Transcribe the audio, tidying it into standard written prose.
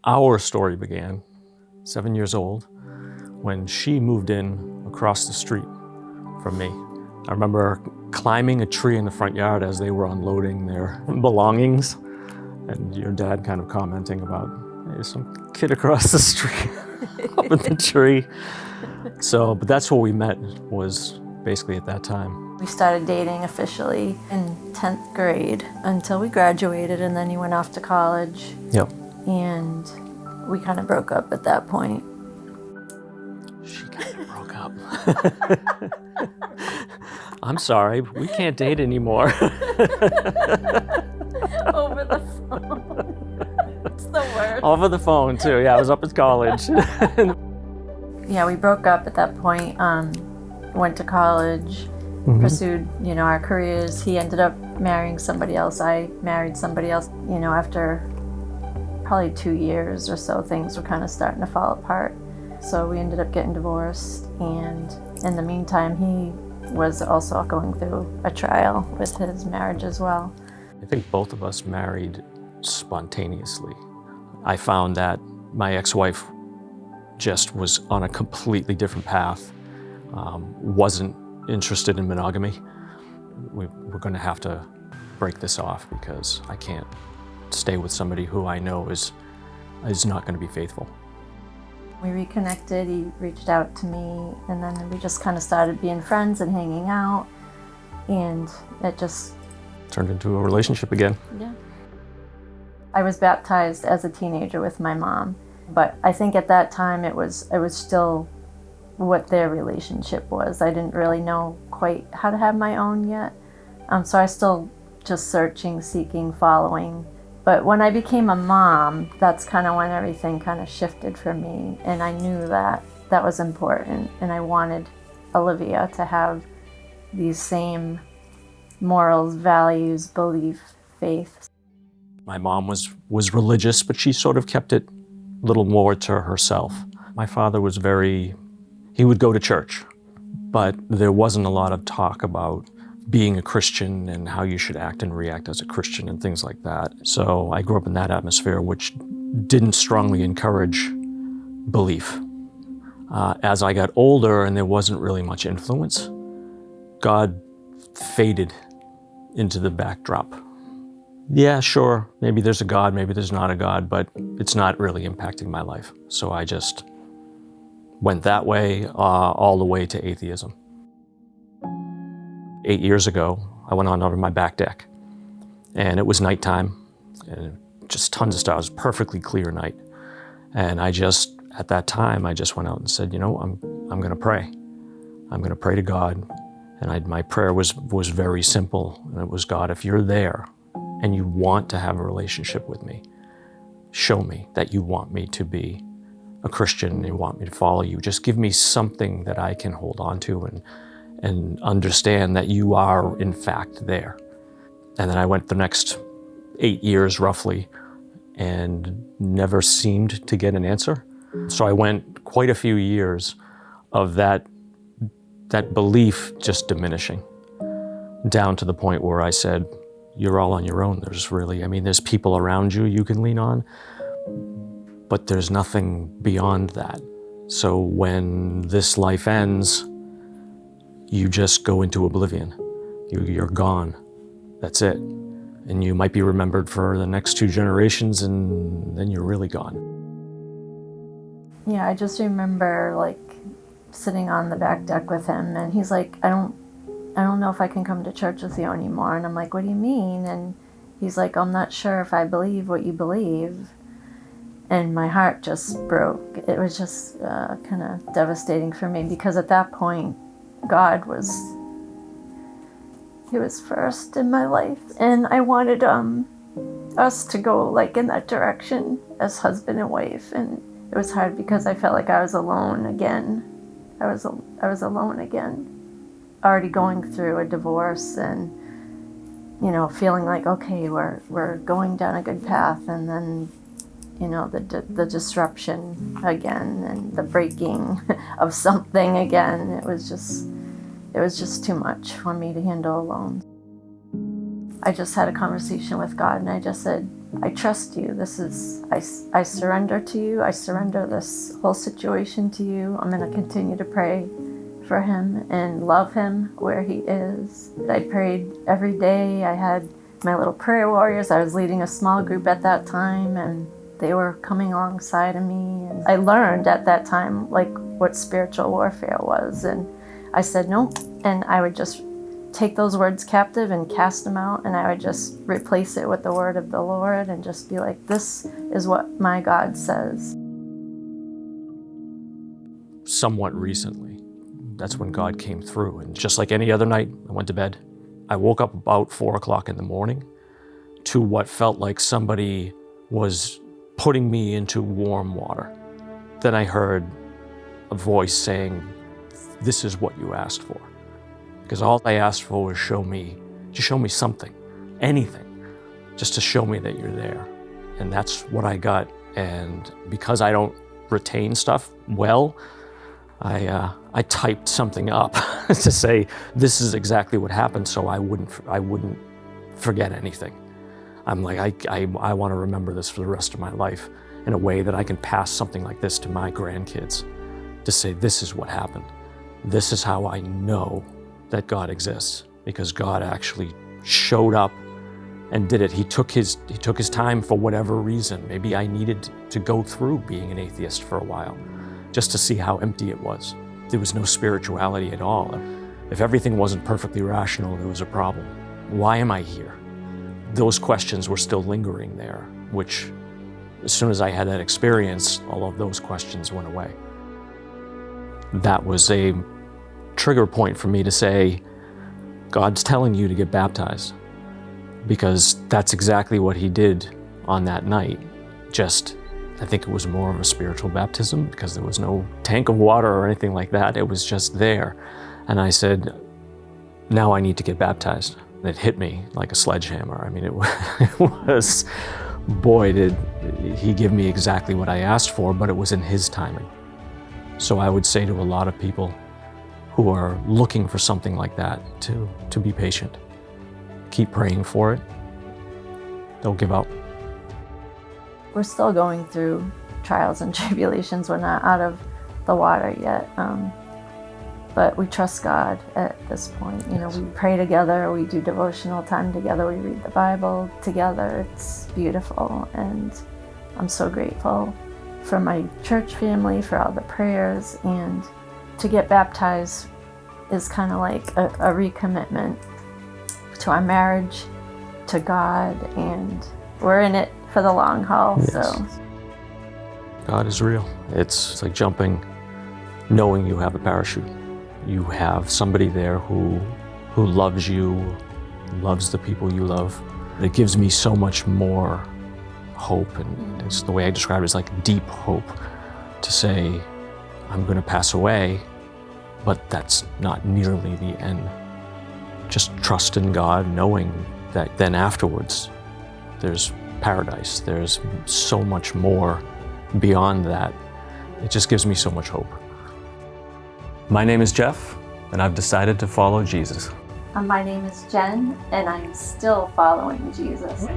Our story began 7 years old when she moved in across the street from me. I remember climbing a tree in the front yard as they were unloading their belongings, and your dad kind of commenting about, hey, there's some kid across the street up in the tree. But that's where we met, was basically at that time. We started dating officially in 10th grade until we graduated, and then he went off to college. Yep. And we kind of broke up at that point. She kind of broke up. I'm sorry, we can't date anymore. Over the phone. It's the worst. Over the phone too, yeah, I was up at college. Yeah, we broke up at that point, went to college, pursued, our careers. He ended up marrying somebody else. I married somebody else. After probably 2 years or so, things were kind of starting to fall apart. So we ended up getting divorced, and in the meantime, he was also going through a trial with his marriage as well. I think both of us married spontaneously. I found that my ex-wife just was on a completely different path, wasn't interested in monogamy. We're going to have to break this off because I can't stay with somebody who I know is not going to be faithful. We reconnected, he reached out to me, and then we just kind of started being friends and hanging out, and it just turned into a relationship again. Yeah. I was baptized as a teenager with my mom, but I think at that time it was still what their relationship was. I didn't really know quite how to have my own yet, so I still just searching, seeking, following. But when I became a mom, that's kind of when everything kind of shifted for me, and I knew that was important, and I wanted Olivia to have these same morals, values, belief, faith. My mom was religious, but she sort of kept it a little more to herself. My father was he would go to church, but there wasn't a lot of talk about being a Christian and how you should act and react as a Christian and things like that. So I grew up in that atmosphere, which didn't strongly encourage belief. As I got older and there wasn't really much influence, God faded into the backdrop. Yeah, sure, maybe there's a God, maybe there's not a God, but it's not really impacting my life. So I just went that way, all the way to atheism. 8 years ago, I went on over my back deck, and it was nighttime, and just tons of stars, perfectly clear night. And at that time, I just went out and said, I'm gonna pray. I'm gonna pray to God. And my prayer was very simple, and it was, God, if you're there and you want to have a relationship with me, show me that you want me to be a Christian and you want me to follow you. Just give me something that I can hold on to and understand that you are, in fact, there. And then I went the next 8 years, roughly, and never seemed to get an answer. So I went quite a few years of that belief just diminishing, down to the point where I said, you're all on your own. There's people around you can lean on, but there's nothing beyond that. So when this life ends, you just go into oblivion. You're gone. That's it. And you might be remembered for the next 2 generations, and then you're really gone. Yeah, I just remember sitting on the back deck with him, and he's like, I don't know if I can come to church with you anymore. And I'm like, what do you mean? And he's like, I'm not sure if I believe what you believe. And my heart just broke. It was just kind of devastating for me, because at that point, God was first in my life, and I wanted us to go in that direction as husband and wife. And it was hard because I felt like I was alone again. I was alone again, already going through a divorce, and feeling like, okay, we're going down a good path, and then the disruption again, and the breaking of something again. It was just too much for me to handle alone. I just had a conversation with God, and I just said, I trust you. I surrender to you. I surrender this whole situation to you. I'm going to continue to pray for him and love him where he is. I prayed every day. I had my little prayer warriors. I was leading a small group at that time, and they were coming alongside of me. And I learned at that time what spiritual warfare was. And I said no, and I would just take those words captive and cast them out, and I would just replace it with the word of the Lord and just be like, this is what my God says. Somewhat recently, that's when God came through. And just like any other night, I went to bed. I woke up about 4 o'clock in the morning to what felt like somebody was putting me into warm water. Then I heard a voice saying, this is what you asked for. Because all I asked for was show me something, anything, just to show me that you're there. And that's what I got. And because I don't retain stuff well, I typed something up to say, this is exactly what happened, so I wouldn't forget anything. I'm like, I want to remember this for the rest of my life in a way that I can pass something like this to my grandkids, to say, this is what happened. This is how I know that God exists, because God actually showed up and did it. He took his time for whatever reason. Maybe I needed to go through being an atheist for a while, just to see how empty it was. There was no spirituality at all. If everything wasn't perfectly rational, there was a problem. Why am I here? Those questions were still lingering there, which as soon as I had that experience, all of those questions went away. That was a trigger point for me to say, God's telling you to get baptized, because that's exactly what he did on that night. Just, I think it was more of a spiritual baptism, because there was no tank of water or anything like that. It was just there. And I said, now I need to get baptized. And it hit me like a sledgehammer. I mean, it was, boy, did he give me exactly what I asked for, but it was in his timing. So I would say to a lot of people who are looking for something like that to be patient. Keep praying for it. Don't give up. We're still going through trials and tribulations. We're not out of the water yet. But we trust God at this point. You know, we pray together, we do devotional time together, we read the Bible together. It's beautiful, and I'm so grateful for my church family, for all the prayers, and to get baptized is kind of like a recommitment to our marriage, to God, and we're in it for the long haul. Yes. So God is real. It's like jumping, knowing you have a parachute. You have somebody there who loves you, loves the people you love. It gives me so much more hope, and it's the way I describe it is like deep hope, to say, I'm going to pass away, but that's not nearly the end. Just trust in God, knowing that then afterwards there's paradise. There's so much more beyond that. It just gives me so much hope. My name is Jeff, and I've decided to follow Jesus. My name is Jen, and I'm still following Jesus.